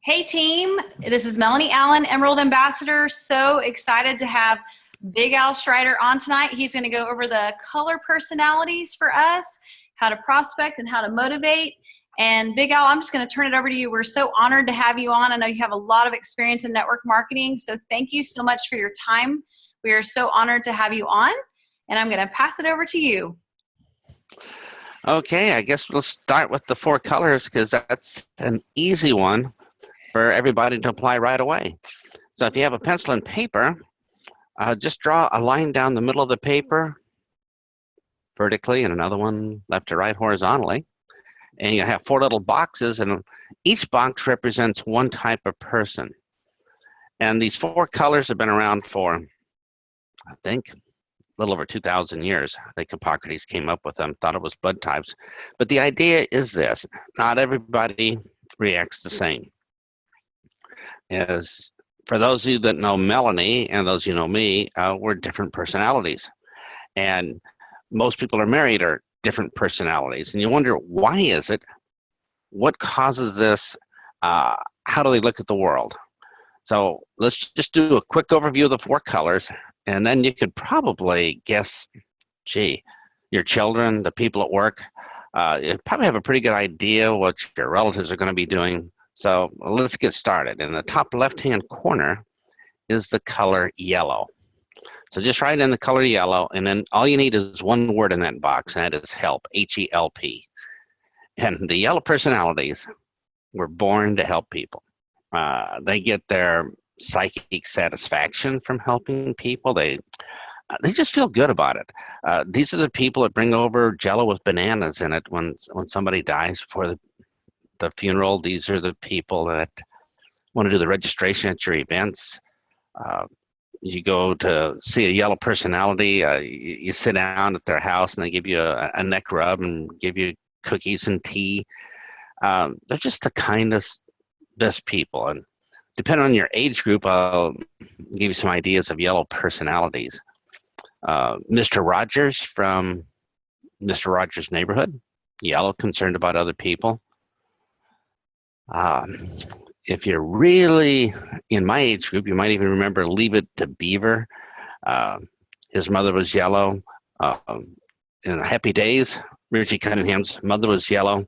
Hey team, this is Melanie Allen, Emerald Ambassador. So excited to have Big Al Schreiter on tonight. He's going to go over the color personalities for us, how to prospect and how to motivate. And Big Al, I'm just going to turn it over to you. We're so honored to have you on. I know you have a lot of experience in network marketing, so thank you so much for your time. We are so honored to have you on, and I'm going to pass it over to you. Okay, I guess we'll start with the four colors because that's an easy one for everybody to apply right away. So if you have a pencil and paper, just draw a line down the middle of the paper vertically and another one left to right horizontally. And you have four little boxes, and each box represents one type of person. And these four colors have been around for, I think, a little over 2,000 years. I think Hippocrates came up with them, thought it was blood types. But the idea is this: not everybody reacts the same. As for those of you that know Melanie and those of you know me, we're different personalities. And most people are married are different personalities. And you wonder, why is it? What causes this? How do they look at the world? So let's just do a quick overview of the four colors, and then you could probably guess, gee, your children, the people at work, you probably have a pretty good idea what your relatives are going to be doing. So let's get started. In the top left-hand corner is the color yellow. So just write in the color yellow, and then all you need is one word in that box, and that is help, H-E-L-P. And the yellow personalities were born to help people. They get their psychic satisfaction from helping people. They just feel good about it. These are the people that bring over Jell-O with bananas in it when somebody dies before the funeral. These are the people that want to do the registration at your events. You go to see a yellow personality, you sit down at their house and they give you a neck rub and give you cookies and tea. They're just the kindest, best people. And depending on your age group, I'll give you some ideas of yellow personalities. Mr. Rogers from Mr. Rogers' Neighborhood, yellow, concerned about other people. If you're really in my age group, you might even remember Leave It to Beaver. His mother was yellow. In Happy Days, Richie Cunningham's mother was yellow.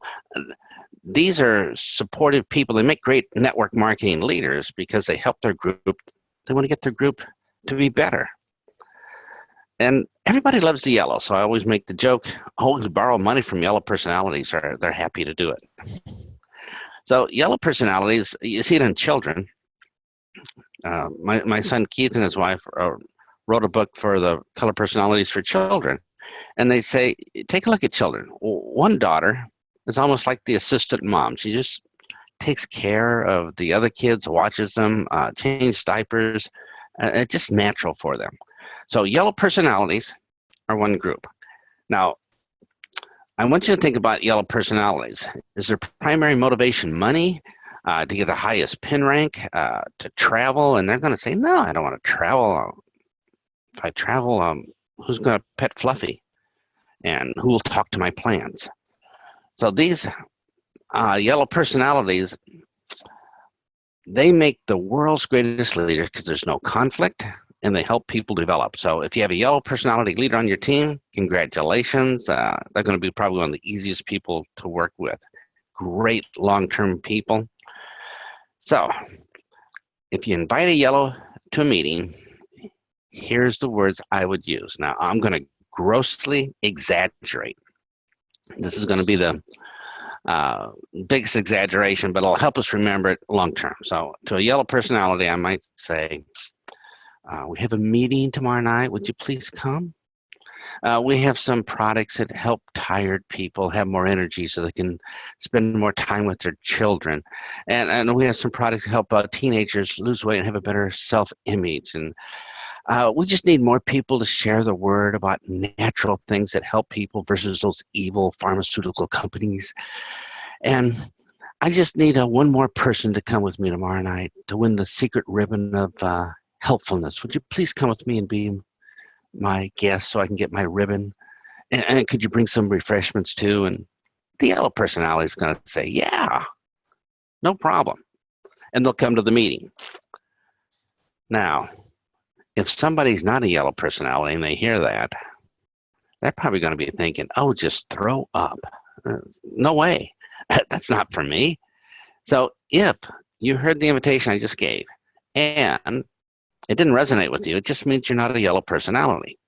These are supportive people. They make great network marketing leaders because they help their group. They want to get their group to be better. And everybody loves the yellow, so I always make the joke, always borrow money from yellow personalities, or they're happy to do it. So yellow personalities, you see it in children. My son Keith and his wife wrote a book for the color personalities for children. And they say, take a look at children. One daughter is almost like the assistant mom. She just takes care of the other kids, watches them, changes diapers. It's just natural for them. So yellow personalities are one group. Now, I want you to think about yellow personalities. Is their primary motivation money, to get the highest pin rank, to travel? And they're going to say, no, I don't want to travel. If I travel, who's going to pet Fluffy? And who will talk to my plans? So these yellow personalities, they make the world's greatest leaders because there's no conflict and they help people develop. So if you have a yellow personality leader on your team, congratulations. They're going to be probably one of the easiest people to work with. Great long-term people. So if you invite a yellow to a meeting, here's the words I would use. Now, I'm going to grossly exaggerate. This is going to be the biggest exaggeration, but it'll help us remember it long term. So to a yellow personality, I might say, we have a meeting tomorrow night. Would you please come? We have some products that help tired people have more energy so they can spend more time with their children. And we have some products that help teenagers lose weight and have a better self-image. And we just need more people to share the word about natural things that help people versus those evil pharmaceutical companies. And I just need one more person to come with me tomorrow night to win the secret ribbon of helpfulness. Would you please come with me and be my guest so I can get my ribbon? And could you bring some refreshments too? And the yellow personality is going to say, yeah, no problem. and they'll come to the meeting. Now, if somebody's not a yellow personality and they hear that, they're probably going to be thinking, oh, just throw up. No way. That's not for me. So if you heard the invitation I just gave and it didn't resonate with you, it just means you're not a yellow personality.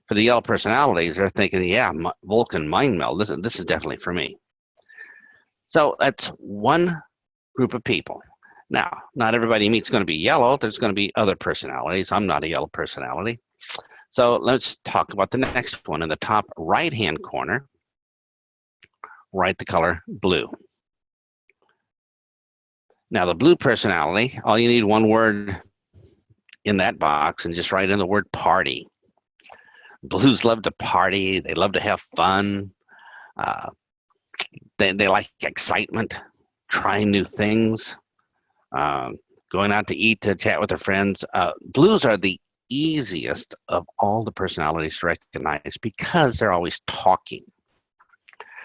For the yellow personalities, they're thinking, yeah, Vulcan mind meld, this is definitely for me. So that's one group of people. Now, not everybody you meet is going to be yellow. There's going to be other personalities. I'm not a yellow personality. So let's talk about the next one. In the top right-hand corner, write the color blue. Now, the blue personality, all you need one word in that box and just write in the word party. Blues love to party. They love to have fun. They like excitement, trying new things, going out to eat, to chat with their friends. Blues are the easiest of all the personalities to recognize because they're always talking.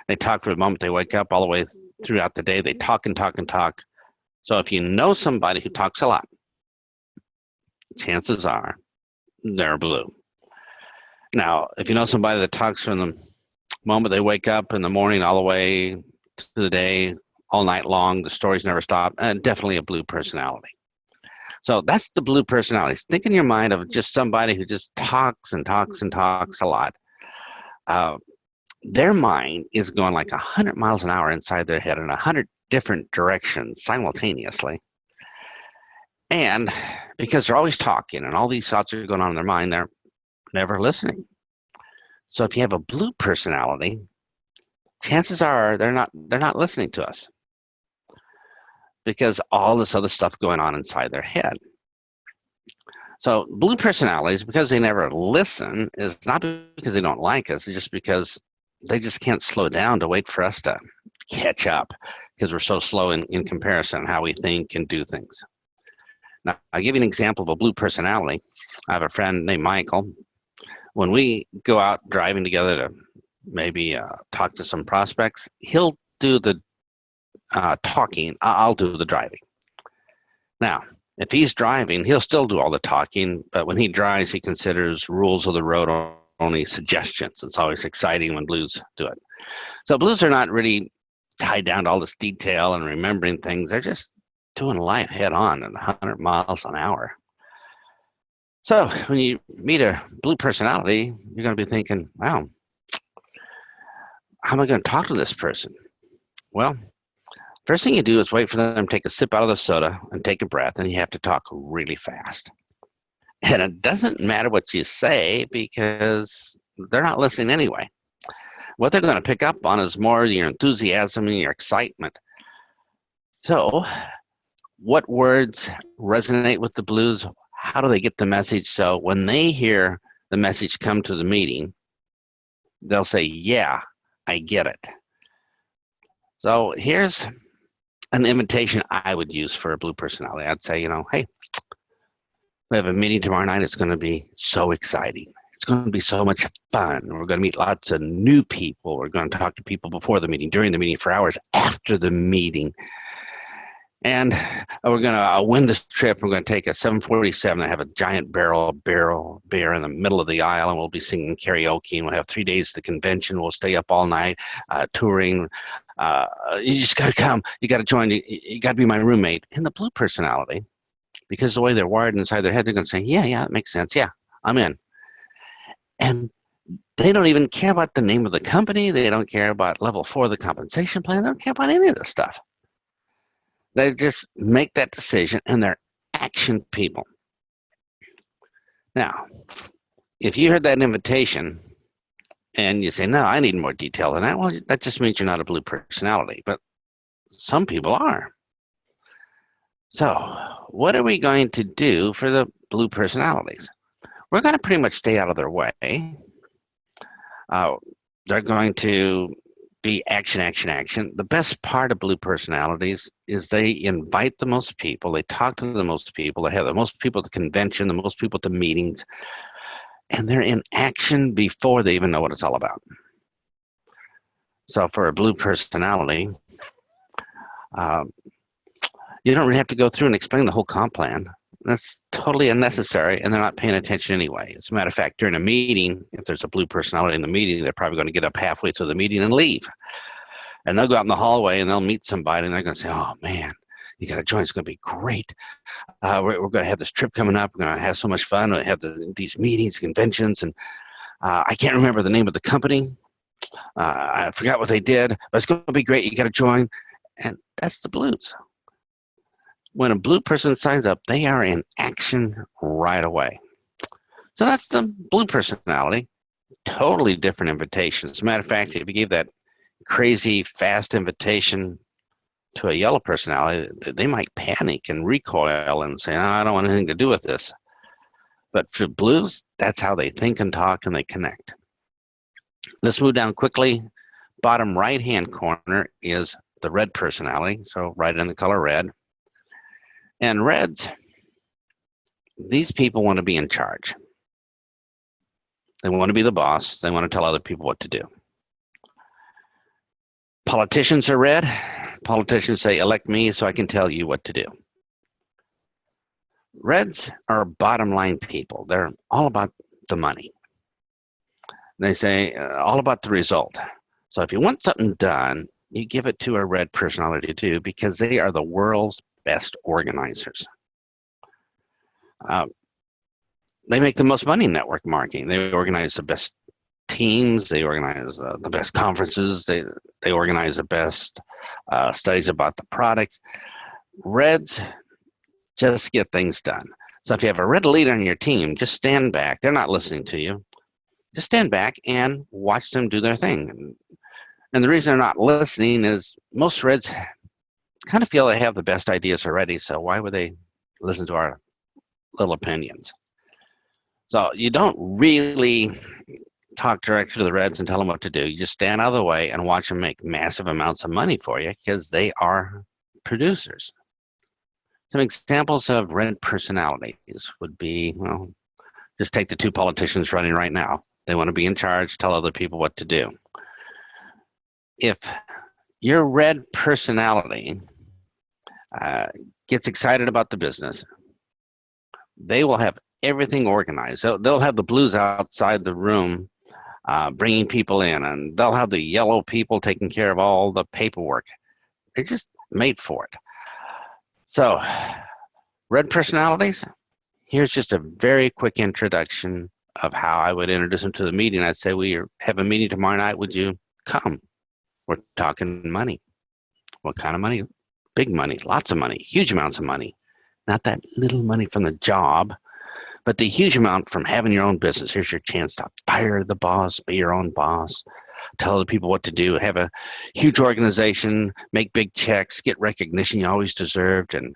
They talk from the moment they wake up all the way throughout the day. They talk and talk and talk. So if you know somebody who talks a lot, chances are they're blue. Now, if you know somebody that talks from the moment they wake up in the morning all the way to the day, all night long, the stories never stop, definitely a blue personality. So that's the blue personalities. Think in your mind of just somebody who just talks and talks and talks a lot. Their mind is going like 100 miles an hour inside their head in 100 different directions simultaneously. And because they're always talking and all these thoughts are going on in their mind, they're never listening. So if you have a blue personality, chances are they're not listening to us because all this other stuff going on inside their head. So blue personalities, because they never listen, is not because they don't like us, it's just because they just can't slow down to wait for us to catch up because we're so slow in comparison how we think and do things. Now, I'll give you an example of a blue personality. I have a friend named Michael. When we go out driving together to maybe talk to some prospects, he'll do the talking, I'll do the driving. Now, if he's driving, he'll still do all the talking, but when he drives, he considers rules of the road only suggestions. It's always exciting when blues do it. So blues are not really tied down to all this detail and remembering things. They're just doing life head on at 100 miles an hour. So when you meet a blue personality, you're going to be thinking, wow, how am I going to talk to this person? Well, first thing you do is wait for them to take a sip out of the soda and take a breath, and you have to talk really fast. And it doesn't matter what you say because they're not listening anyway. What they're going to pick up on is more your enthusiasm and your excitement. So what words resonate with the blues? How do they get the message? So when they hear the message come to the meeting, they'll say, yeah, I get it. So here's an invitation I would use for a blue personality. I'd say, hey, we have a meeting tomorrow night. It's going to be so exciting. It's going to be so much fun. We're going to meet lots of new people. We're going to talk to people before the meeting, during the meeting, for hours after the meeting. And we're going to win this trip. We're going to take a 747 and have a giant barrel beer in the middle of the aisle, and we'll be singing karaoke. And we'll have 3 days at the convention. We'll stay up all night touring. You just got to come. You got to join. You got to be my roommate. And the blue personality, because the way they're wired inside their head, they're going to say, yeah, that makes sense. Yeah, I'm in. And they don't even care about the name of the company. They don't care about level 4 of the compensation plan. They don't care about any of this stuff. They just make that decision, and they're action people. Now, if you heard that invitation and you say, no, I need more detail than that, well, that just means you're not a blue personality, but some people are. So what are we going to do for the blue personalities? We're going to pretty much stay out of their way. They're going to be action, action, action. The best part of blue personalities is they invite the most people, they talk to the most people, they have the most people at the convention, the most people at the meetings, and they're in action before they even know what it's all about. So for a blue personality, You don't really have to go through and explain the whole comp plan. That's totally unnecessary, and they're not paying attention anyway. As a matter of fact, during a meeting, if there's a blue personality in the meeting, they're probably going to get up halfway through the meeting and leave. And they'll go out in the hallway and they'll meet somebody, and they're going to say, "Oh man, you got to join. It's going to be great. We're going to have this trip coming up. We're going to have so much fun. We have these meetings, conventions, and I can't remember the name of the company. I forgot what they did, but it's going to be great. You got to join." And that's the blues. When a blue person signs up, they are in action right away. So that's the blue personality. Totally different invitation. As a matter of fact, if you gave that crazy fast invitation to a yellow personality, they might panic and recoil and say, "Oh, I don't want anything to do with this." But for blues, that's how they think and talk and they connect. Let's move down quickly. Bottom right-hand corner is the red personality. So right in the color red. And reds, these people want to be in charge. They want to be the boss. They want to tell other people what to do. Politicians are red. Politicians say, "Elect me so I can tell you what to do." Reds are bottom line people. They're all about the money. They say all about the result. So if you want something done, you give it to a red personality too, because they are the world's best organizers. They make the most money in network marketing. They organize the best teams. They organize the best conferences. They organize the best studies about the product. Reds just get things done. So if you have a red leader on your team, just stand back. They're not listening to you. Just stand back and watch them do their thing. And the reason they're not listening is most reds kind of feel they have the best ideas already, so why would they listen to our little opinions? So you don't really talk directly to the reds and tell them what to do. You just stand out of the way and watch them make massive amounts of money for you because they are producers. Some examples of red personalities would be, well, just take the two politicians running right now. They want to be in charge, tell other people what to do. If your red personality gets excited about the business, they will have everything organized. They'll have the blues outside the room bringing people in, and they'll have the yellow people taking care of all the paperwork. They're just made for it. So, red personalities, here's just a very quick introduction of how I would introduce them to the meeting. I'd say, "We have a meeting tomorrow night. Would you come? We're talking money." What kind of money? Big money, lots of money, huge amounts of money. Not that little money from the job, but the huge amount from having your own business. Here's your chance to fire the boss, be your own boss, tell other people what to do, have a huge organization, make big checks, get recognition you always deserved, and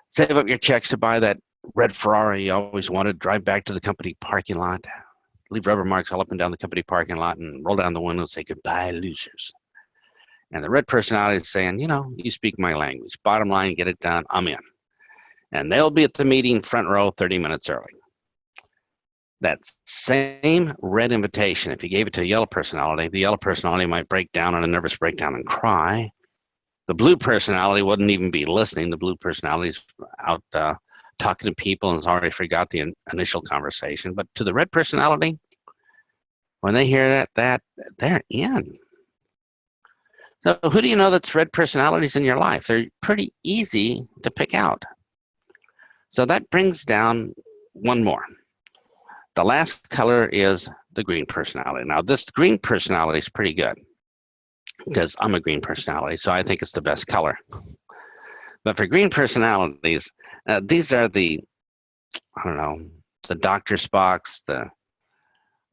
save up your checks to buy that red Ferrari you always wanted, drive back to the company parking lot, leave rubber marks all up and down the company parking lot, and roll down the window and say, "Goodbye, losers." And the red personality is saying, "You speak my language. Bottom line, get it done. I'm in." And they'll be at the meeting front row 30 minutes early. That same red invitation, if you gave it to a yellow personality, the yellow personality might break down on a nervous breakdown and cry. The blue personality wouldn't even be listening. The blue personality is out talking to people and has already forgot the initial conversation. But to the red personality, when they hear that they're in. So who do you know that's red personalities in your life? They're pretty easy to pick out. So that brings down one more. The last color is the green personality. Now this green personality is pretty good because I'm a green personality, so I think it's the best color. But for green personalities, these are the Dr. Spocks, the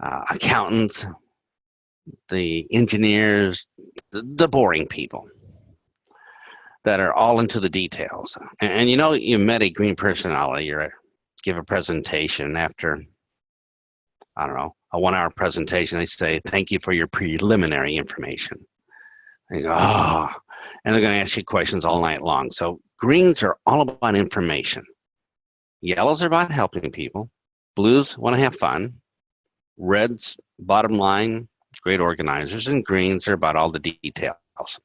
accountants, the engineers, the boring people that are all into the details. And you met a green personality, give a presentation after, a 1-hour presentation, they say, "Thank you for your preliminary information." And you go, "Oh," and they're going to ask you questions all night long. So greens are all about information. Yellows are about helping people. Blues want to have fun. Reds, bottom line, great organizers, and greens are about all the details.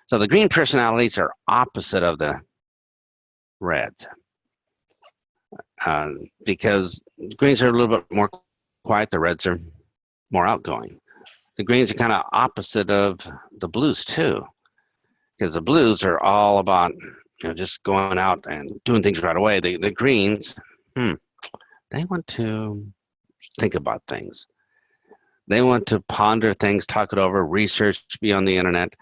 So the green personalities are opposite of the reds, because greens are a little bit more quiet, the reds are more outgoing. The greens are kind of opposite of the blues too, because the blues are all about just going out and doing things right away. The greens, they want to think about things. They want to ponder things, talk it over, research, be on the internet,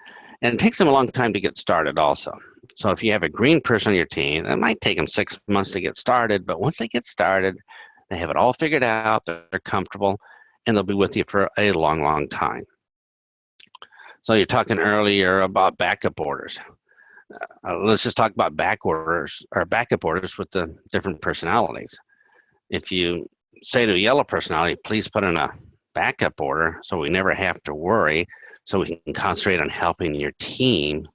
and it takes them a long time to get started also. So if you have a green person on your team, it might take them 6 months to get started, but once they get started, they have it all figured out, they're comfortable, and they'll be with you for a long, long time. So you're talking earlier about backup orders. Let's just talk about backup orders with the different personalities. If you say to a yellow personality, please put in a backup order so we never have to worry, so we can concentrate on helping your team,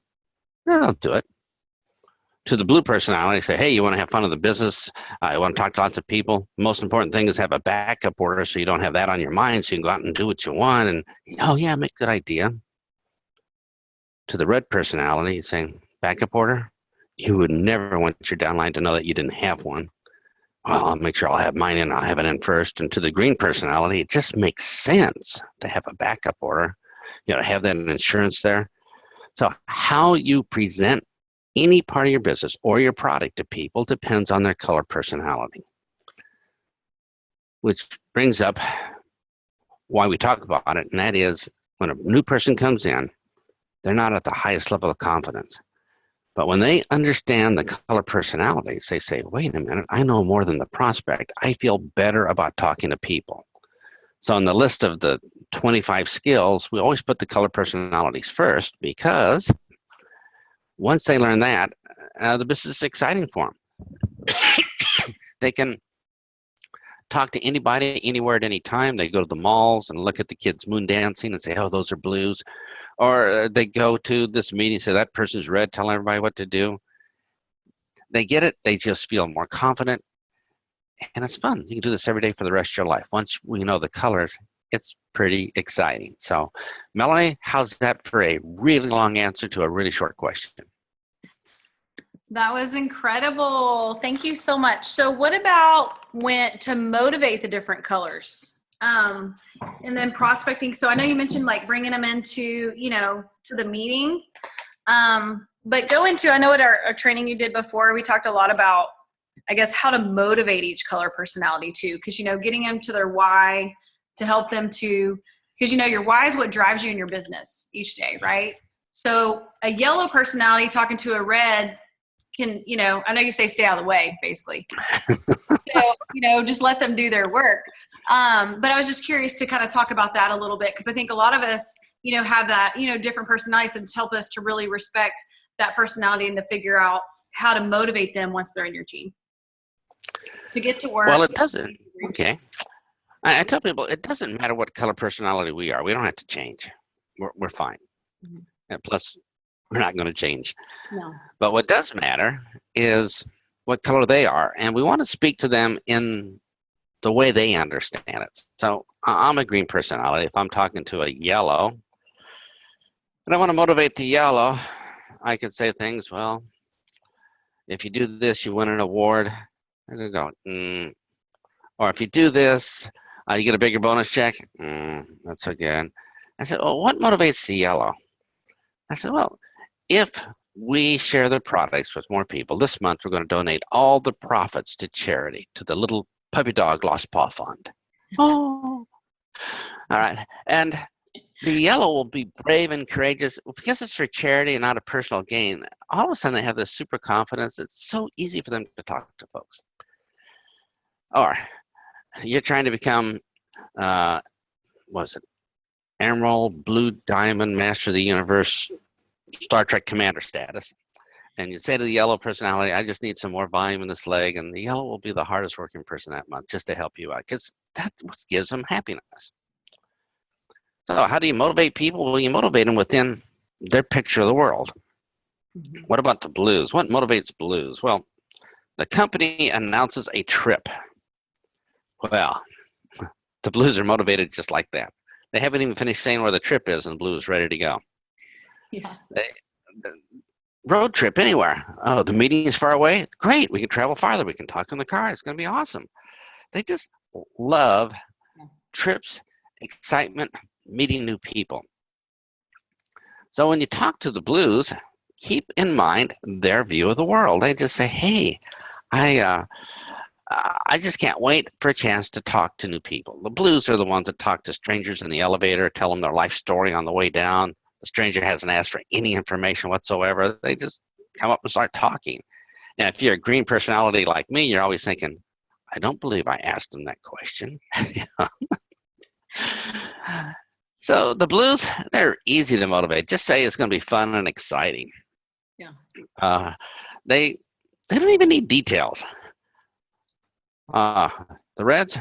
they'll do it. To the blue personality, say, hey, you want to have fun in the business, you want to talk to lots of people, the most important thing is have a backup order so you don't have that on your mind, so you can go out and do what you want, and oh yeah, make a good idea. To the red personality, saying backup order, you would never want your downline to know that you didn't have one. Well, I'll make sure I'll have mine in, I'll have it in first. And to the green personality, it just makes sense to have a backup order, have that insurance there. So how you present any part of your business or your product to people depends on their color personality. Which brings up why we talk about it, and that is when a new person comes in, they're not at the highest level of confidence. But when they understand the color personalities, they say, wait a minute, I know more than the prospect. I feel better about talking to people. So on the list of the 25 skills, we always put the color personalities first, because once they learn that, the business is exciting for them. They can talk to anybody, anywhere, at any time. They go to the malls and look at the kids moon dancing and say, oh, those are blues. Or they go to this meeting, say that person's red, tell everybody what to do. They get it. They just feel more confident. And it's fun. You can do this every day for the rest of your life. Once we know the colors, it's pretty exciting. So, Melanie, how's that for a really long answer to a really short question? That was incredible. Thank you so much. So what about when to motivate the different colors? And then prospecting. So I know you mentioned like bringing them into, to the meeting. But go into, I know at our training you did before, we talked a lot about, I guess, how to motivate each color personality too. Because, getting them to their why, to help them to, because, your why is what drives you in your business each day, right? So a yellow personality talking to a red can, I know you say stay out of the way, basically. So, just let them do their work. But I was just curious to kind of talk about that a little bit, because I think a lot of us, have that, different personalities, and help us to really respect that personality and to figure out how to motivate them once they're in your team to get to work. Well, it doesn't. Okay. I tell people it doesn't matter what color personality we are. We don't have to change. We're fine. Mm-hmm. And plus, we're not going to change. No. But what does matter is what color they are. And we want to speak to them in the way they understand it. So I'm a green personality. If I'm talking to a yellow and I want to motivate the yellow, I could say things, well, if you do this, you win an award. I could go, Or if you do this, you get a bigger bonus check. That's so good. I said, well, what motivates the yellow? I said, well, if we share the products with more people, this month we're going to donate all the profits to charity, to the little puppy dog lost paw fund. Oh. All right. And the yellow will be brave and courageous because it's for charity and not a personal gain. All of a sudden they have this super confidence. It's so easy for them to talk to folks. Or you're trying to become, Emerald, Blue Diamond, Master of the Universe, Star Trek Commander status. And you say to the yellow personality, I just need some more volume in this leg. And the yellow will be the hardest working person that month just to help you out, because that's what gives them happiness. So how do you motivate people? Well, you motivate them within their picture of the world. Mm-hmm. What about the blues? What motivates blues? Well, the company announces a trip. Well, the blues are motivated just like that. They haven't even finished saying where the trip is, and the blue is ready to go. Yeah. road trip anywhere. Oh, the meeting is far away. Great, we can travel farther. We can talk in the car. It's going to be awesome. They just love trips, excitement, meeting new people. So when you talk to the Blues, keep in mind their view of the world. They just say, "Hey, I just can't wait for a chance to talk to new people." The Blues are the ones that talk to strangers in the elevator, tell them their life story on the way down. The stranger hasn't asked for any information whatsoever. They just come up and start talking. And if you're a green personality like me, you're always thinking, I don't believe I asked them that question. So the Blues, they're easy to motivate. Just say it's going to be fun and exciting. Yeah. They don't even need details. The Reds,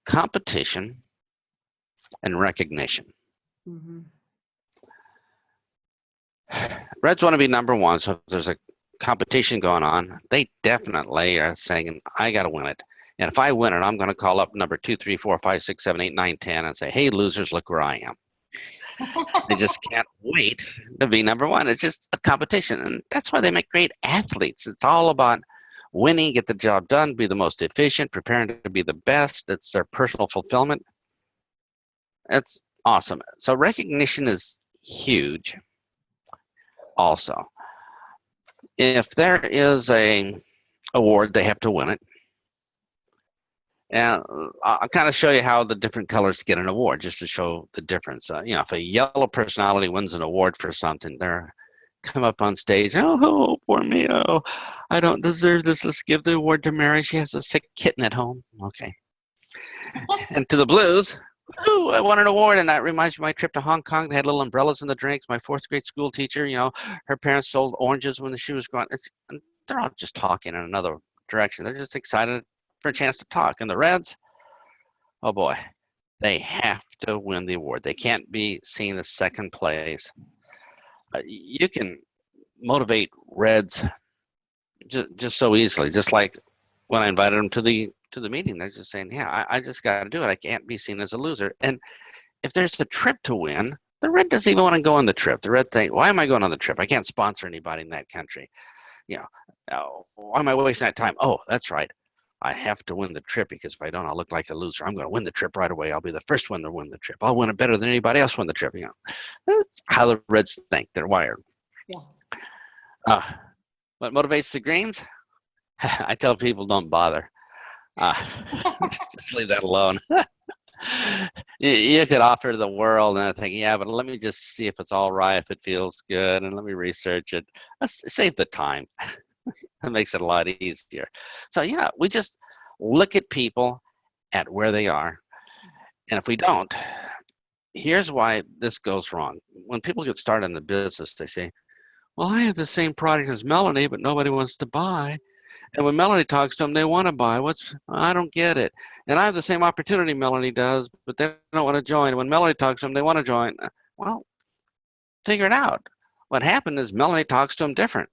competition and recognition. Mm-hmm. Reds want to be number one, so if there's a competition going on, they definitely are saying, I got to win it. And if I win it, I'm going to call up number 2, 3, 4, 5, 6, 7, 8, 9, 10 and say, hey, losers, look where I am. They just can't wait to be number one. It's just a competition. And that's why they make great athletes. It's all about winning, get the job done, be the most efficient, preparing to be the best. It's their personal fulfillment. That's awesome. So recognition is huge also. If there is a award, they have to win it. And I'll kind of show you how the different colors get an award, just to show the difference. If a yellow personality wins an award for something, they're come up on stage. Oh, poor me. Oh, I don't deserve this. Let's give the award to Mary. She has a sick kitten at home. Okay. And to the Blues, oh, I won an award, and that reminds me of my trip to Hong Kong. They had little umbrellas in the drinks. My fourth grade school teacher, her parents sold oranges when she was growing. They're all just talking in another direction. They're just excited for a chance to talk. And the Reds, oh boy, they have to win the award. They can't be seen as second place. You can motivate Reds just so easily. Just like when I invited them to the meeting, they're just saying, "Yeah, I just got to do it. I can't be seen as a loser." And if there's a trip to win, the Red doesn't even want to go on the trip. The Red think, "Why am I going on the trip? I can't sponsor anybody in that country. Why am I wasting that time? Oh, that's right. I have to win the trip because if I don't, I'll look like a loser. I'm going to win the trip right away. I'll be the first one to win the trip. I'll win it better than anybody else win the trip." That's how the Reds think. They're wired. Yeah. What motivates the Greens? I tell people don't bother. Just leave that alone. You could offer the world, and I think, yeah, but let me just see if it's all right, if it feels good, and let me research it. Let's save the time. That makes it a lot easier. So yeah, we just look at people at where they are. And if we don't, here's why this goes wrong. When people get started in the business, they say, well, I have the same product as Melanie, but nobody wants to buy. And when Melanie talks to them, they want to buy. I don't get it. And I have the same opportunity Melanie does, but they don't want to join. When Melanie talks to them, they want to join. Well, figure it out. What happened is Melanie talks to them different.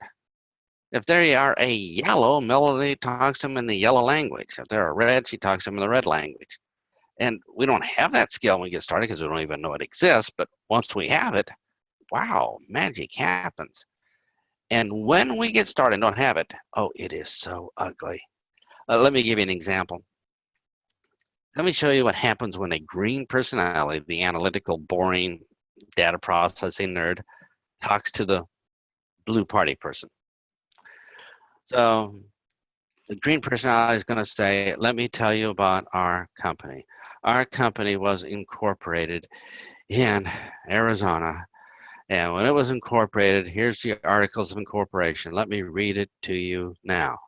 If they are a yellow, Melanie talks to them in the yellow language. If they're a red, she talks to them in the red language. And we don't have that skill when we get started because we don't even know it exists. But once we have it, wow, magic happens. And when we get started and don't have it, oh, it is so ugly. Let me give you an example. Let me show you what happens when a green personality, the analytical, boring, data processing nerd, talks to the blue party person. So the green personality is going to say, let me tell you about our company. Our company was incorporated in Arizona. And when it was incorporated, here's the articles of incorporation. Let me read it to you now.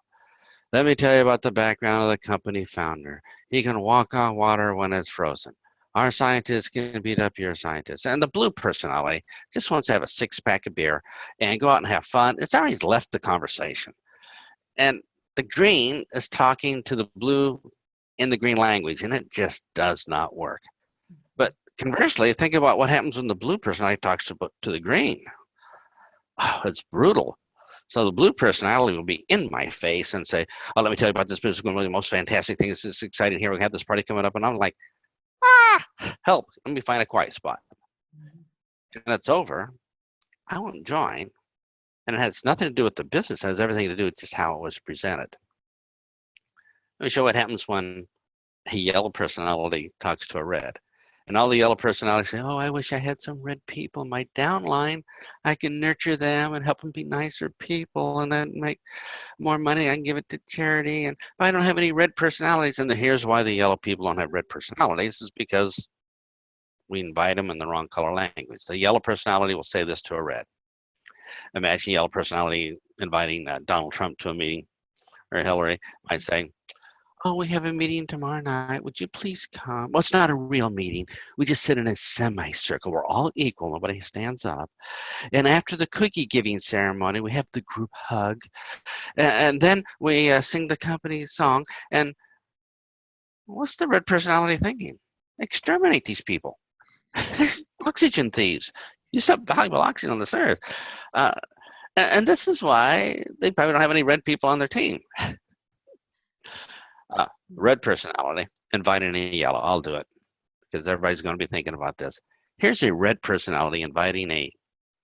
Let me tell you about the background of the company founder. He can walk on water when it's frozen. Our scientists can beat up your scientists. And the blue personality just wants to have a six-pack of beer and go out and have fun. It's already left the conversation. And the green is talking to the blue in the green language, and it just does not work. But conversely, think about what happens when the blue personality talks to the green. Oh, it's brutal. So the blue personality will be in my face and say, oh, let me tell you about this business going to be the most fantastic thing. This is exciting here. We have this party coming up. And I'm like, help. Let me find a quiet spot. And it's over. I won't join. And it has nothing to do with the business. It has everything to do with just how it was presented. Let me show what happens when a yellow personality talks to a red. And all the yellow personalities say, oh, I wish I had some red people in my downline. I can nurture them and help them be nicer people and then make more money. I can give it to charity. And if I don't have any red personalities, and here's why the yellow people don't have red personalities, is because we invite them in the wrong color language. The yellow personality will say this to a red. Imagine yellow personality inviting Donald Trump to a meeting, or Hillary might say, oh, we have a meeting tomorrow night. Would you please come? Well, it's not a real meeting. We just sit in a semicircle. We're all equal. Nobody stands up. And after the cookie giving ceremony, we have the group hug. And then we sing the company song. And what's the red personality thinking? Exterminate these people. Oxygen thieves. You stop valuable oxygen on this earth. And this is why they probably don't have any red people on their team. Red personality, inviting a yellow. I'll do it because everybody's going to be thinking about this. Here's a red personality inviting a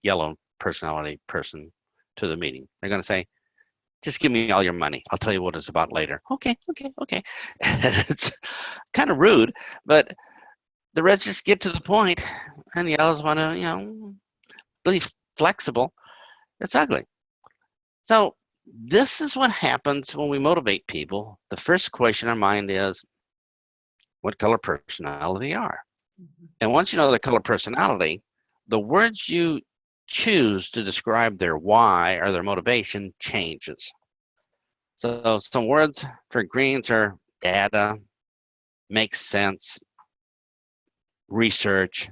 yellow personality person to the meeting. They're going to say, just give me all your money. I'll tell you what it's about later. Okay. It's kind of rude, but the reds just get to the point, and the yellows want to, be flexible. It's ugly. So this is what happens when we motivate people. The first question in our mind is, what color personality they are? And once you know the color personality, the words you choose to describe their why or their motivation changes. So some words for greens are data, makes sense, research,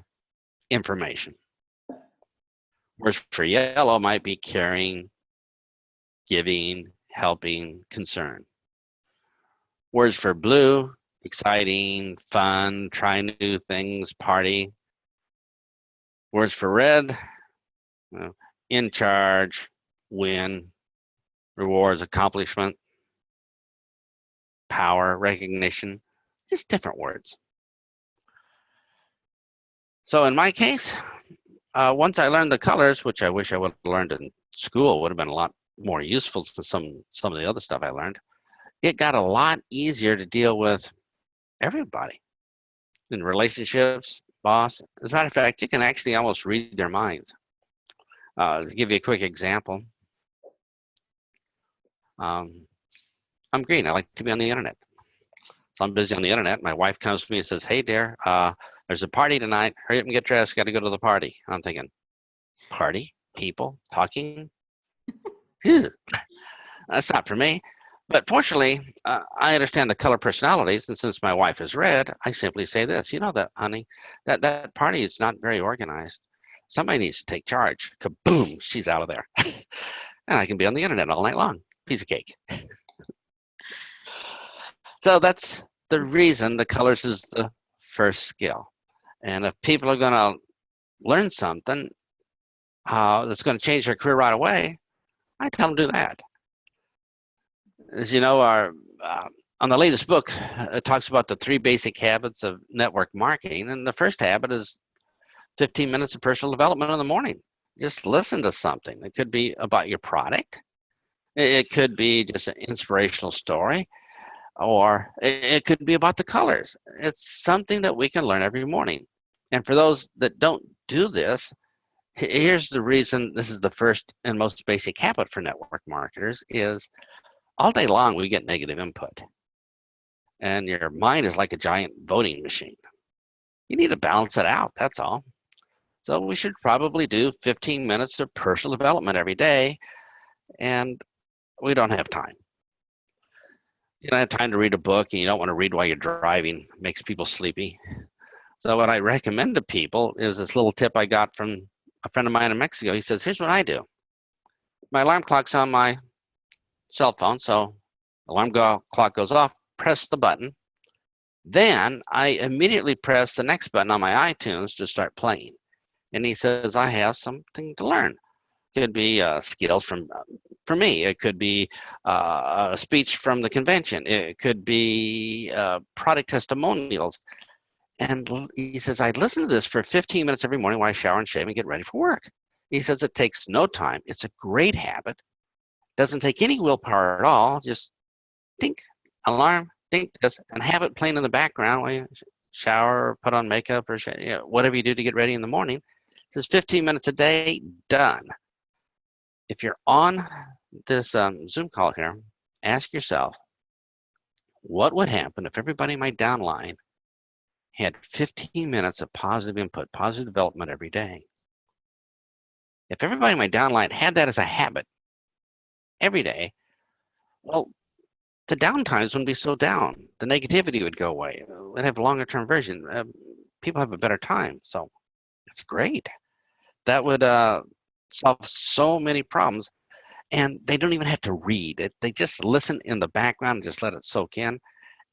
information. Words for yellow might be caring, giving, helping, concern. Words for blue, exciting, fun, try new things, party. Words for red, in charge, win, rewards, accomplishment, power, recognition, just different words. So in my case, once I learned the colors, which I wish I would have learned in school, would have been a lot more useful to some of the other stuff I learned, it got a lot easier to deal with everybody in relationships, boss. As a matter of fact, you can actually almost read their minds. To give you a quick example, I'm green. I like to be on the internet. So I'm busy on the internet. My wife comes to me and says, hey, dear, there's a party tonight. Hurry up and get dressed. Got to go to the party. I'm thinking, party? People? Talking? That's not for me. But fortunately, I understand the color personalities. And since my wife is red, I simply say this, that, honey, that party is not very organized. Somebody needs to take charge. Kaboom, she's out of there. And I can be on the internet all night long. Piece of cake. So that's the reason the colors is the first skill. And if people are going to learn something that's going to change their career right away, I tell them to do that. As you know, on the latest book, it talks about the 3 basic habits of network marketing. And the first habit is 15 minutes of personal development in the morning. Just listen to something. It could be about your product. It could be just an inspirational story, or it could be about the colors. It's something that we can learn every morning. And for those that don't do this, here's the reason this is the first and most basic habit for network marketers is all day long we get negative input. And your mind is like a giant voting machine. You need to balance it out, that's all. So we should probably do 15 minutes of personal development every day, and we don't have time. You don't have time to read a book, and you don't want to read while you're driving. It makes people sleepy. So what I recommend to people is this little tip I got from a friend of mine in Mexico. He says, here's what I do. My alarm clock's on my cell phone, so alarm clock goes off, press the button. Then I immediately press the next button on my iTunes to start playing. And he says, I have something to learn. It could be skills for me. It could be a speech from the convention. It could be product testimonials. And he says, I listen to this for 15 minutes every morning while I shower and shave and get ready for work. He says it takes no time. It's a great habit. Doesn't take any willpower at all. Just think, alarm, think this, and have it playing in the background while you shower, put on makeup, or whatever you do to get ready in the morning. It says 15 minutes a day, done. If you're on this Zoom call here, ask yourself, what would happen if everybody in my downline had 15 minutes of positive input, positive development every day? If everybody in my downline had that as a habit every day, well, the downtimes wouldn't be so down. The negativity would go away. We'd have a longer term version. People have a better time. So it's great. That would solve so many problems. And they don't even have to read it. They just listen in the background and just let it soak in.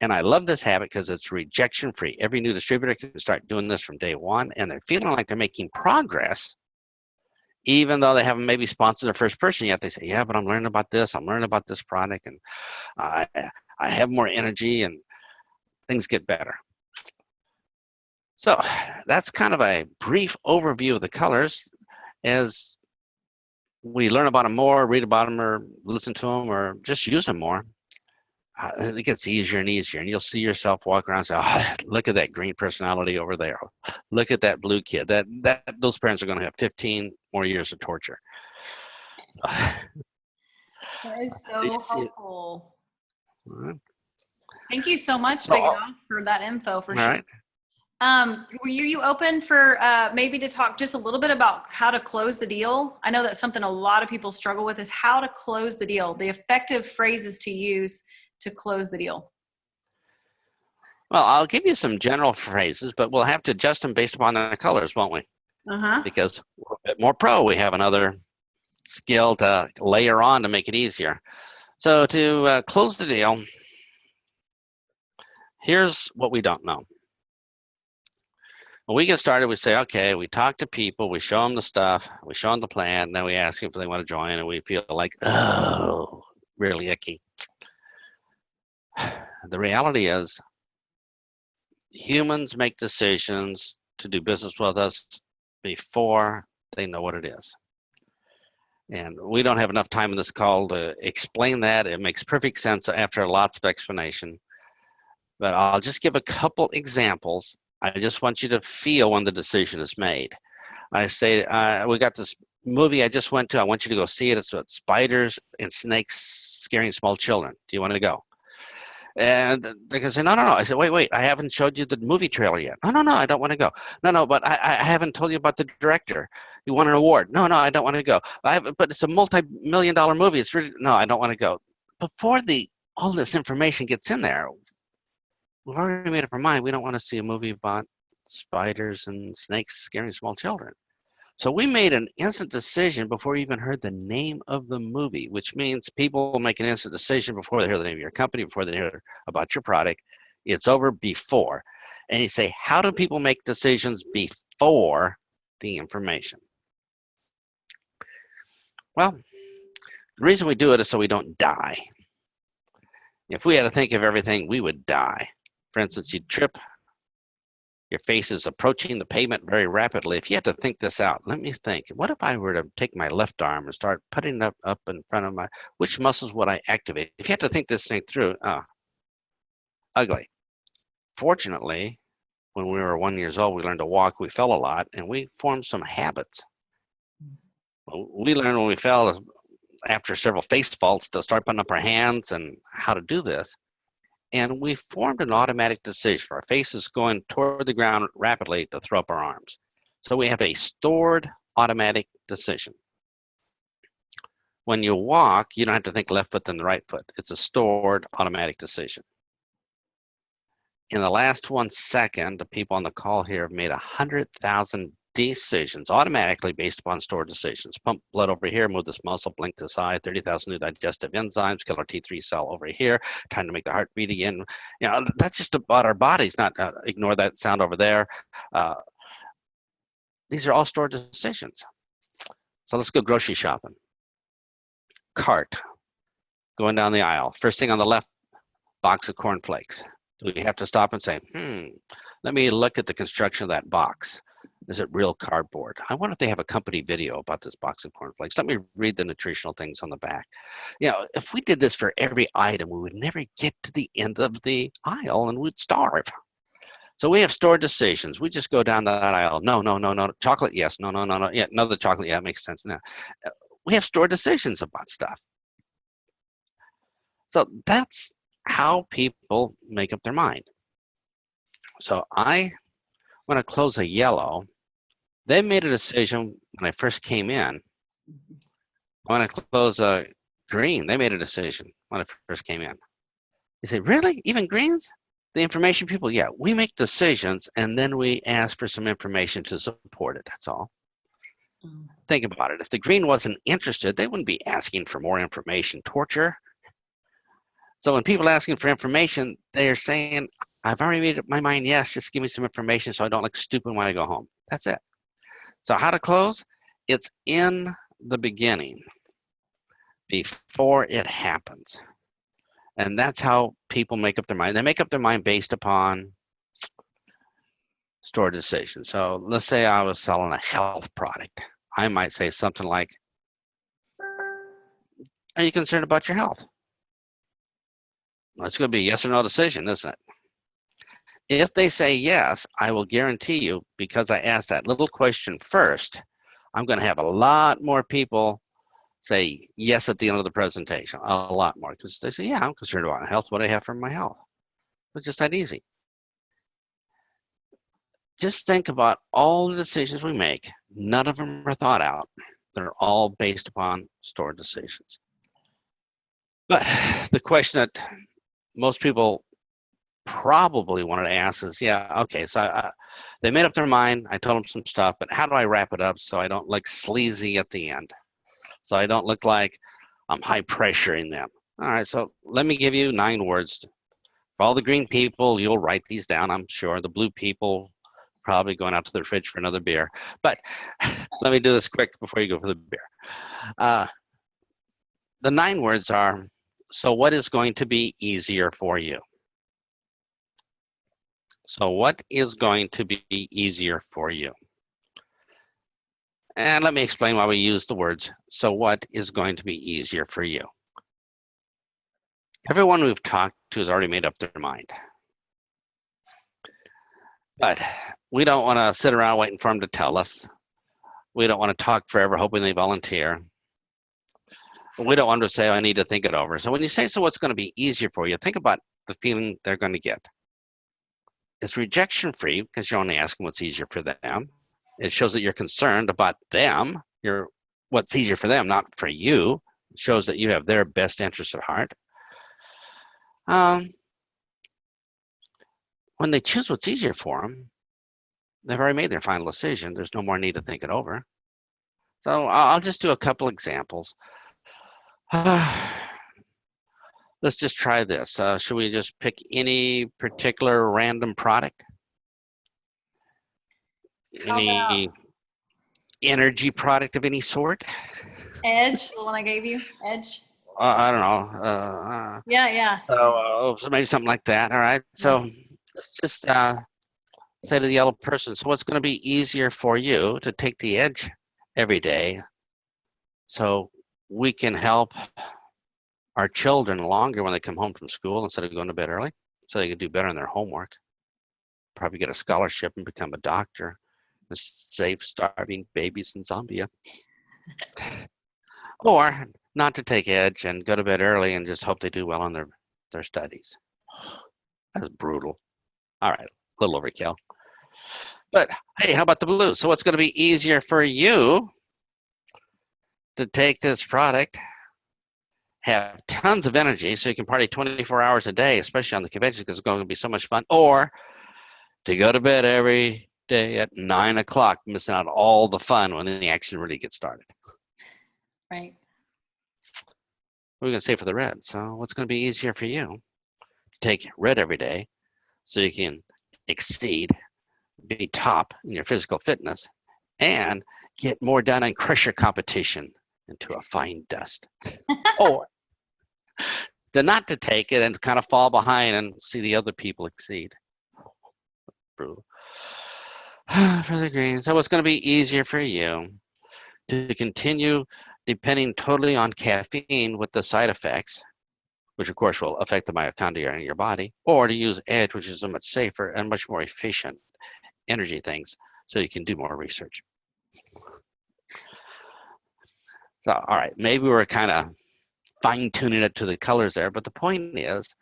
And I love this habit because it's rejection free. Every new distributor can start doing this from day one, and they're feeling like they're making progress, even though they haven't maybe sponsored their first person yet. They say, yeah, but I'm learning about this. I'm learning about this product, and I have more energy, and things get better. So that's kind of a brief overview of the colors. As we learn about them more, read about them, or listen to them, or just use them more, it gets easier and easier, and you'll see yourself walk around and say, oh, look at that green personality over there. Look at that blue kid. Those parents are going to have 15 more years of torture. That is so helpful. Thank you so much, Big Al, for that info, for sure. Right. Were you open for maybe to talk just a little bit about how to close the deal? I know that's something a lot of people struggle with, is how to close the deal, the effective phrases to use to close the deal. Well, I'll give you some general phrases, but we'll have to adjust them based upon the colors, won't we? Because we're a bit more pro. We have another skill to layer on to make it easier. So to close the deal, here's what we don't know. When we get started, we say, okay, we talk to people, we show them the stuff, we show them the plan, then we ask them if they want to join, and we feel like, oh, really icky. The reality is, humans make decisions to do business with us before they know what it is. And we don't have enough time in this call to explain that. It makes perfect sense after lots of explanation. But I'll just give a couple examples. I just want you to feel when the decision is made. I say, we got this movie I just went to. I want you to go see it. It's about spiders and snakes scaring small children. Do you want to go? And they can say, no. I said, wait, I haven't showed you the movie trailer yet. No, I don't want to go. No, but I haven't told you about the director. You won an award. No, I don't want to go. But it's a multi-million-dollar movie. It's really, no, I don't want to go. Before all this information gets in there, we've already made up our mind. We don't want to see a movie about spiders and snakes scaring small children. So we made an instant decision before we even heard the name of the movie, which means people make an instant decision before they hear the name of your company, before they hear about your product. It's over before. And you say, how do people make decisions before the information? Well, the reason we do it is so we don't die. If we had to think of everything, we would die. For instance, you'd trip. Your face is approaching the pavement very rapidly. If you had to think this out, let me think. What if I were to take my left arm and start putting it up in front of which muscles would I activate? If you had to think this thing through, ugly. Fortunately, when we were 1 year old, we learned to walk. We fell a lot, and we formed some habits. We learned when we fell, after several face faults, to start putting up our hands and how to do this. And we formed an automatic decision. Our face is going toward the ground rapidly to throw up our arms. So we have a stored automatic decision. When you walk, you don't have to think left foot then the right foot. It's a stored automatic decision. In the last 1 second, the people on the call here have made 100,000 decisions automatically based upon stored decisions. Pump blood over here, move this muscle, blink this eye, 30,000 new digestive enzymes, kill our T3 cell over here, time to make the heart beat again. That's just about our bodies, not ignore that sound over there. These are all stored decisions. So let's go grocery shopping. Cart, going down the aisle. First thing on the left, box of cornflakes. Do we have to stop and say, let me look at the construction of that box? Is it real cardboard? I wonder if they have a company video about this box of cornflakes. Let me read the nutritional things on the back. You know, if we did this for every item, we would never get to the end of the aisle and we'd starve. So we have stored decisions. We just go down that aisle. No, no, no, no. Chocolate, yes. No, no, no, no. Yeah, another chocolate. Yeah, that makes sense. Now, we have stored decisions about stuff. So that's how people make up their mind. So when I close a yellow, they made a decision when I first came in. When I close a green, they made a decision when I first came in. You say, really? Even greens? The information people, yeah, we make decisions and then we ask for some information to support it. That's all. Think about it. If the green wasn't interested, they wouldn't be asking for more information. Torture. So when people are asking for information, they're saying, I've already made up my mind. Yes, just give me some information so I don't look stupid when I go home. That's it. So how to close? It's in the beginning, before it happens. And that's how people make up their mind. They make up their mind based upon stored decisions. So let's say I was selling a health product. I might say something like, are you concerned about your health? Well, it's going to be a yes or no decision, isn't it? If they say yes, I will guarantee you, because I asked that little question first, I'm going to have a lot more people say yes at the end of the presentation, a lot more, because they say, yeah, I'm concerned about my health. What do I have for my health? It's just that easy. Just think about all the decisions we make. None of them are thought out. They're all based upon stored decisions. But the question that most people probably wanted to ask is, yeah, okay, so they made up their mind. I told them some stuff, but how do I wrap it up so I don't look sleazy at the end? So I don't look like I'm high pressuring them. All right, so let me give you 9 words. For all the green people, you'll write these down, I'm sure. The blue people, probably going out to the fridge for another beer. But let me do this quick before you go for the beer. The 9 words are, so what is going to be easier for you? So what is going to be easier for you? And let me explain why we use the words, so what is going to be easier for you? Everyone we've talked to has already made up their mind. But we don't want to sit around waiting for them to tell us. We don't want to talk forever hoping they volunteer. We don't want to say, oh, I need to think it over. So when you say, so what's going to be easier for you, think about the feeling they're going to get. It's rejection-free because you're only asking what's easier for them. It shows that you're concerned about them. What's easier for them, not for you. It shows that you have their best interest at heart. When they choose what's easier for them, they've already made their final decision. There's no more need to think it over. So I'll just do a couple examples. Let's just try this. Should we just pick any particular random product? Any energy product of any sort? Edge, the one I gave you, Edge. I don't know. Yeah. So maybe something like that. All right. So let's just say to the yellow person, so what's going to be easier for you to take the edge every day so we can help our children longer when they come home from school instead of going to bed early, so they can do better in their homework, probably get a scholarship and become a doctor and save starving babies in Zambia. Or not to take edge and go to bed early and just hope they do well on their studies. That's brutal. All right, a little overkill. But hey, how about the blue? So what's going to be easier for you to take this product, have tons of energy so you can party 24 hours a day, especially on the convention because it's going to be so much fun, or to go to bed every day at 9 o'clock, missing out all the fun when the action really gets started. Right. What are we going to say for the red? So what's going to be easier for you to take red every day so you can exceed, be top in your physical fitness, and get more done and crush your competition into a fine dust. Or not to take it and kind of fall behind and see the other people exceed. Brutal. For the green. So it's going to be easier for you to continue depending totally on caffeine with the side effects, which of course will affect the mitochondria in your body, or to use edge, which is a much safer and much more efficient energy things, so you can do more research. So, all right, maybe we're kind of fine tuning it to the colors there, but the point is,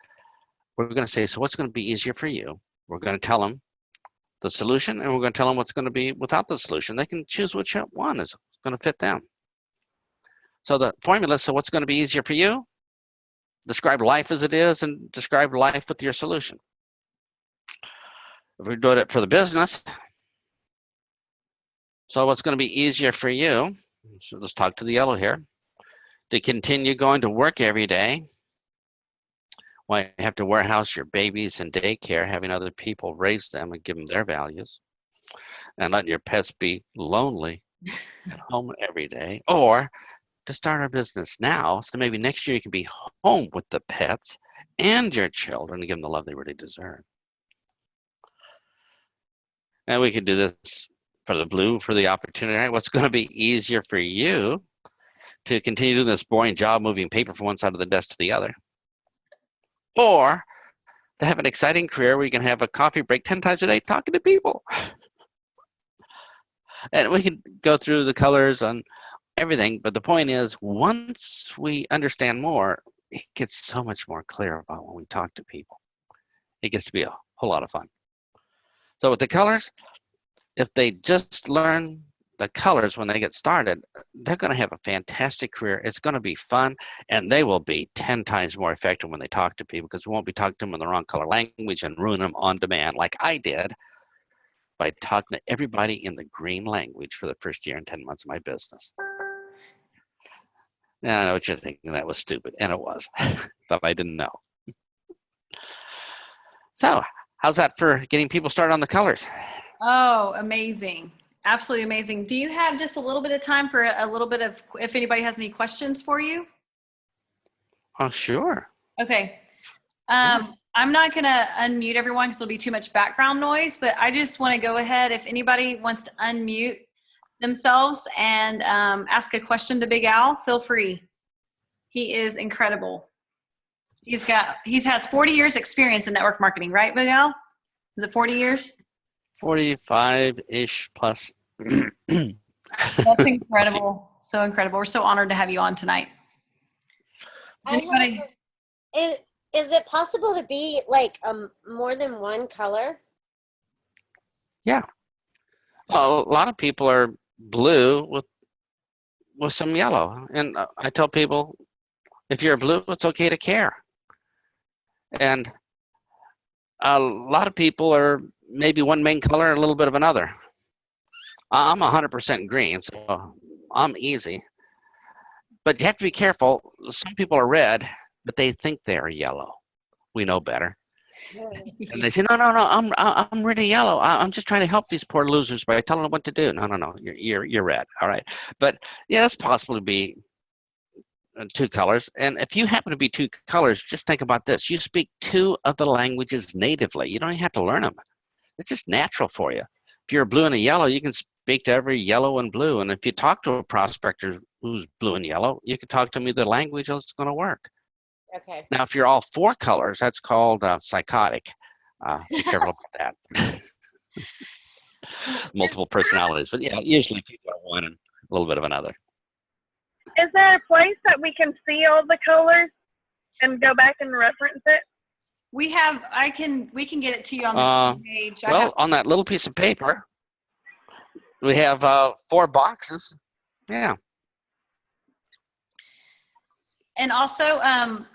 we're going to say, so what's going to be easier for you? We're going to tell them the solution, and we're going to tell them what's going to be without the solution. They can choose which one is going to fit them. So the formula, so what's going to be easier for you? Describe life as it is and describe life with your solution. If we're doing it for the business, so what's going to be easier for you? So let's talk to the yellow here. To continue going to work every day, why you have to warehouse your babies in daycare, having other people raise them and give them their values, and letting your pets be lonely at home every day, or to start a business now, so maybe next year you can be home with the pets and your children and give them the love they really deserve. And we can do this for the blue, for the opportunity. What's going to be easier for you to continue doing this boring job, moving paper from one side of the desk to the other, or to have an exciting career where you can have a coffee break 10 times a day talking to people. And we can go through the colors on everything, but the point is, once we understand more, it gets so much more clear about when we talk to people. It gets to be a whole lot of fun. So with the colors, if they just learn the colors when they get started, they're going to have a fantastic career. It's going to be fun, and they will be 10 times more effective when they talk to people, because we won't be talking to them in the wrong color language and ruin them on demand like I did by talking to everybody in the green language for the first year and 10 months of my business. And I know what you're thinking, that was stupid, and it was, but I didn't know. So how's that for getting people started on the colors? Oh, amazing. Absolutely amazing. Do you have just a little bit of time for a little bit of, if anybody has any questions for you? Oh, sure. Okay. I'm not going to unmute everyone because there'll be too much background noise, but I just want to go ahead. If anybody wants to unmute themselves and ask a question to Big Al, feel free. He is incredible. He has 40 years experience in network marketing, right, Big Al? Is it 40 years? 45-ish plus. That's incredible. So incredible. We're so honored to have you on tonight. Is it possible to be like more than one color? Yeah. Well, a lot of people are blue with some yellow. And I tell people, if you're blue, it's okay to care. And a lot of people are maybe one main color and a little bit of another. I'm 100% green, so I'm easy. But you have to be careful. Some people are red, but they think they are yellow. We know better. And they say, no, I'm really yellow. I'm just trying to help these poor losers by telling them what to do. No, you're red. All right. But yeah, it's possible to be two colors. And if you happen to be two colors, just think about this. You speak two of the languages natively. You don't even have to learn them. It's just natural for you. If you're blue and a yellow, you can speak to every yellow and blue. And if you talk to a prospector who's blue and yellow, you can talk to them either language that's going to work. Okay. Now, if you're all four colors, that's called psychotic. Be careful about that. Multiple personalities. But yeah, usually people are one and a little bit of another. Is there a place that we can see all the colors and go back and reference it? We can get it to you on the page. Well, on that little piece of paper, we have 4 boxes. Yeah. And also,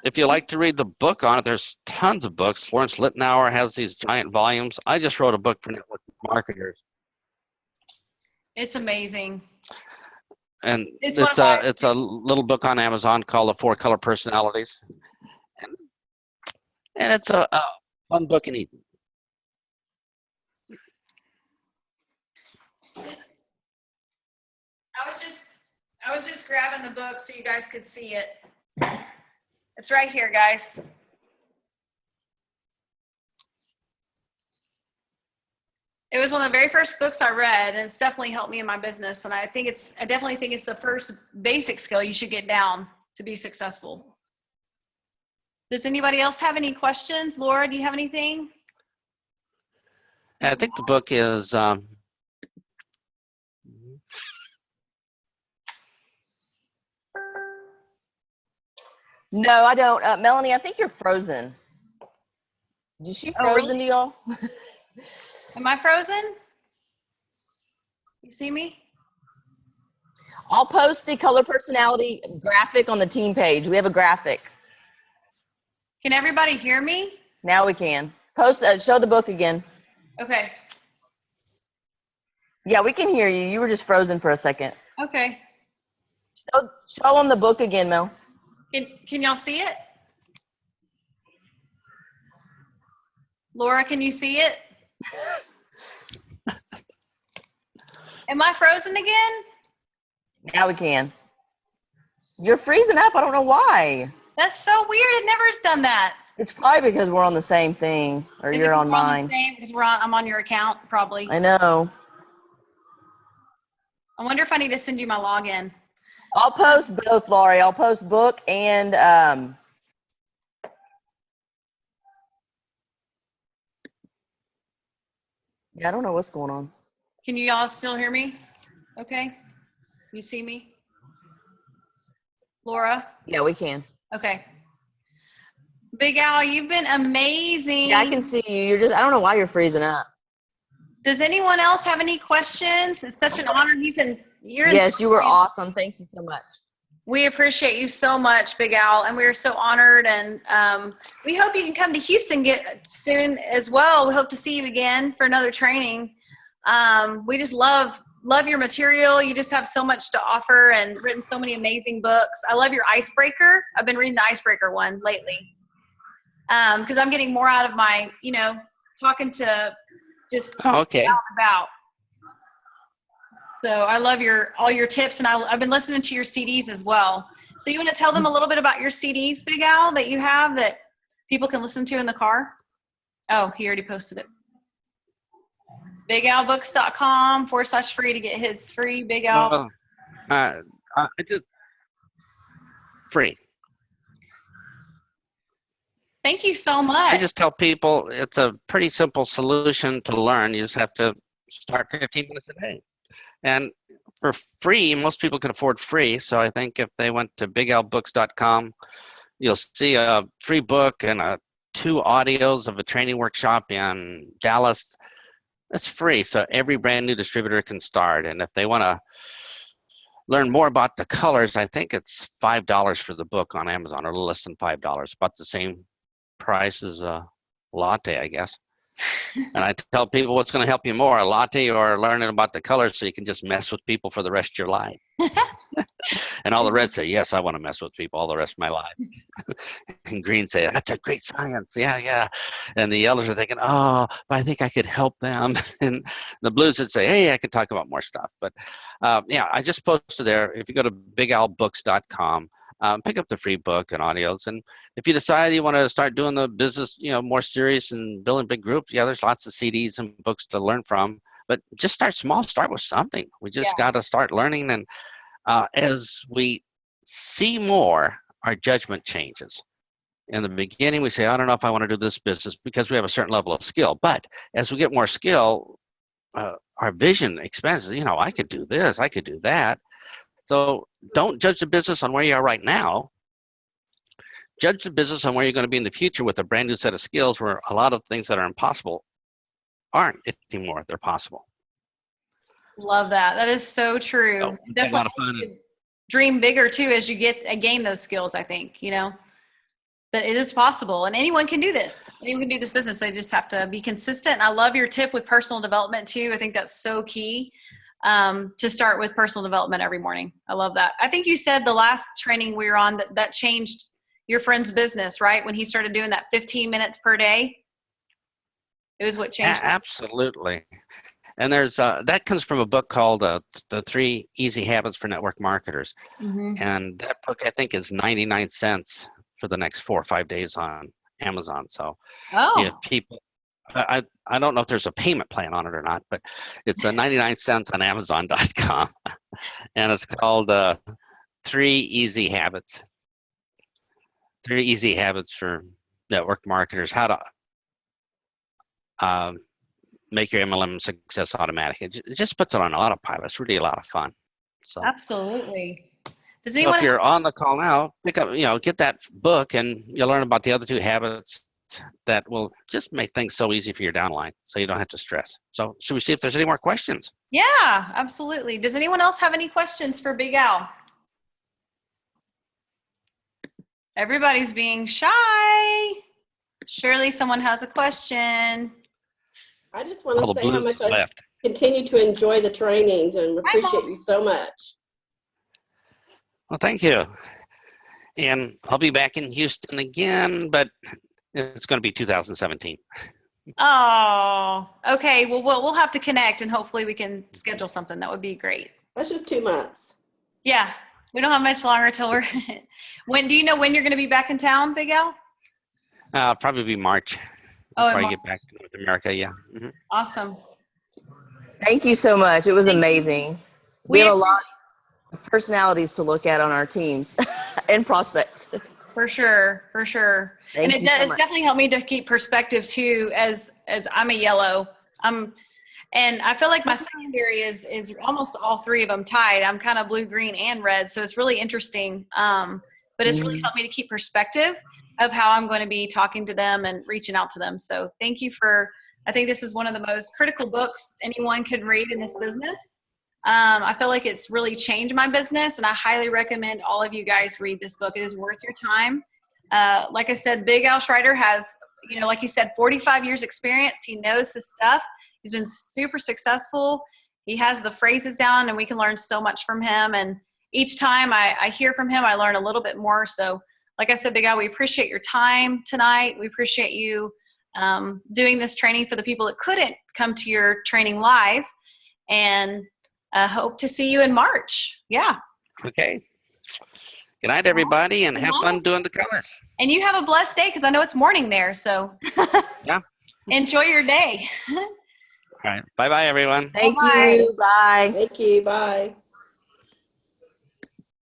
if you like to read the book on it, there's tons of books. Florence Littenauer has these giant volumes. I just wrote a book for network marketers. It's amazing. And it's a little book on Amazon called The 4 Color Personalities. And it's a fun book and eat. I was just grabbing the book so you guys could see it. It's right here, guys. It was one of the very first books I read, and it's definitely helped me in my business. And I definitely think it's the first basic skill you should get down to be successful. Does anybody else have any questions? Laura, do you have anything? I think the book is, No, I don't. Melanie, I think you're frozen. Is she Oh, frozen to y'all? Am I frozen? You see me? I'll post the color personality graphic on the team page. We have a graphic. Can everybody hear me? Now we can. Post, show the book again. Okay. Yeah, we can hear you. You were just frozen for a second. Okay. Show them the book again, Mel. Can y'all see it? Laura, can you see it? Am I frozen again? Now we can. You're freezing up. I don't know why. That's so weird. It never has done that. It's probably because we're on the same thing, or Is it you're 'cause on we're mine. the same? Because I'm on your account, probably. I know. I wonder if I need to send you my login. I'll post both, Laurie. I'll post book and yeah, I don't know what's going on. Can you all still hear me? Okay. You see me? Laura? Yeah, we can. Okay. Big Al, you've been amazing. Yeah, I can see you. You're just, I don't know why you're freezing up. Does anyone else have any questions? It's such an honor. Yes, you were awesome. Thank you so much. We appreciate you so much, Big Al, and we're so honored. And we hope you can come to Houston soon as well. We hope to see you again for another training. We just love your material. You just have so much to offer and written so many amazing books. I love your icebreaker. I've been reading the icebreaker one lately because I'm getting more out of my, talking to just okay. out and about. So I love all your tips, and I've been listening to your CDs as well. So you want to tell them a little bit about your CDs, Big Al, that you have that people can listen to in the car? Oh, he already posted it. BigAlBooks.com/free to get his free Big Al. I just free. Thank you so much. I just tell people it's a pretty simple solution to learn. You just have to start 15 minutes a day. And for free, most people can afford free. So I think if they went to BigAlBooks.com, you'll see a free book and 2 audios of a training workshop in Dallas. It's free. So every brand new distributor can start. And if they want to learn more about the colors, I think it's $5 for the book on Amazon, or a little less than $5. About the same price as a latte, I guess. And I tell people what's going to help you more, a latte or learning about the colors so you can just mess with people for the rest of your life. And all the reds say, yes, I want to mess with people all the rest of my life. And green say, that's a great science. Yeah, yeah. And the yellows are thinking, oh, but I think I could help them. And the blues would say, hey, I could talk about more stuff. But yeah, I just posted there. If you go to BigAlBooks.com, pick up the free book and audios. And if you decide you want to start doing the business, more serious and building big groups, yeah, there's lots of CDs and books to learn from. But just start small. Start with something. We just got to start learning. And as we see more, our judgment changes. In the beginning, we say, I don't know if I want to do this business because we have a certain level of skill. But as we get more skill, our vision expands. I could do this. I could do that. So don't judge the business on where you are right now. Judge the business on where you're going to be in the future with a brand new set of skills, where a lot of things that are impossible aren't anymore. They're possible. Love that. That is so true. So, Definitely a lot of fun. Dream bigger too as you gain those skills, I think, But it is possible, and anyone can do this. Anyone can do this business. They just have to be consistent. And I love your tip with personal development too. I think that's so key. To start with personal development every morning. I love that. I think you said the last training we were on that changed your friend's business, right? When he started doing that 15 minutes per day, it was what changed. Absolutely. And there's that comes from a book called The 3 Easy Habits for Network Marketers. Mm-hmm. And that book, I think, is 99 cents for the next 4 or 5 days on Amazon. So if people I don't know if there's a payment plan on it or not, but it's 99 cents on Amazon.com, and it's called 3 Easy Habits. 3 Easy Habits for Network Marketers. How to make your MLM success automatic. It just puts it on autopilot. It's really a lot of fun. So Absolutely. Does So anyone if you're on the call now, pick up, get that book, and you'll learn about the other 2 habits that will just make things so easy for your downline, so you don't have to stress. So should we see if there's any more questions? Yeah, absolutely. Does anyone else have any questions for Big Al? Everybody's being shy. Surely someone has a question. I just want All to the say how blues much I left. continue to enjoy the trainings and appreciate you so much. Well, thank you. And I'll be back in Houston again, but it's going to be 2017. Oh, okay. Well, we'll have to connect, and hopefully we can schedule something. That would be great. That's just 2 months. Yeah, we don't have much longer till we're. When do you know when you're going to be back in town, Big Al? Probably be March Oh, before in I get back to North America. Yeah. Mhm. Awesome. Thank you so much. It was Thank you. amazing. We have a lot of personalities to look at on our teams and prospects. For sure, for sure. Thank And you so it's much. definitely helped me to keep perspective too, as I'm a yellow. And I feel like my secondary is almost all 3 of them tied. I'm kind of blue, green, and red, so it's really interesting. But it's really helped me to keep perspective of how I'm going to be talking to them and reaching out to them. So thank you I think this is one of the most critical books anyone can read in this business. I feel like it's really changed my business, and I highly recommend all of you guys read this book. It is worth your time. Like I said, Big Al Schreiter has, like he said, 45 years experience. He knows his stuff. He's been super successful. He has the phrases down, and we can learn so much from him. And each time I hear from him, I learn a little bit more. So like I said, Big Al, we appreciate your time tonight. We appreciate you doing this training for the people that couldn't come to your training live. And hope to see you in March. Yeah. Okay. Good night, everybody, and have fun doing the colors. And you have a blessed day, because I know it's morning there. So Yeah. Enjoy your day. All right. Bye-bye, everyone. Thank Bye-bye. you. Bye. Thank you. Bye.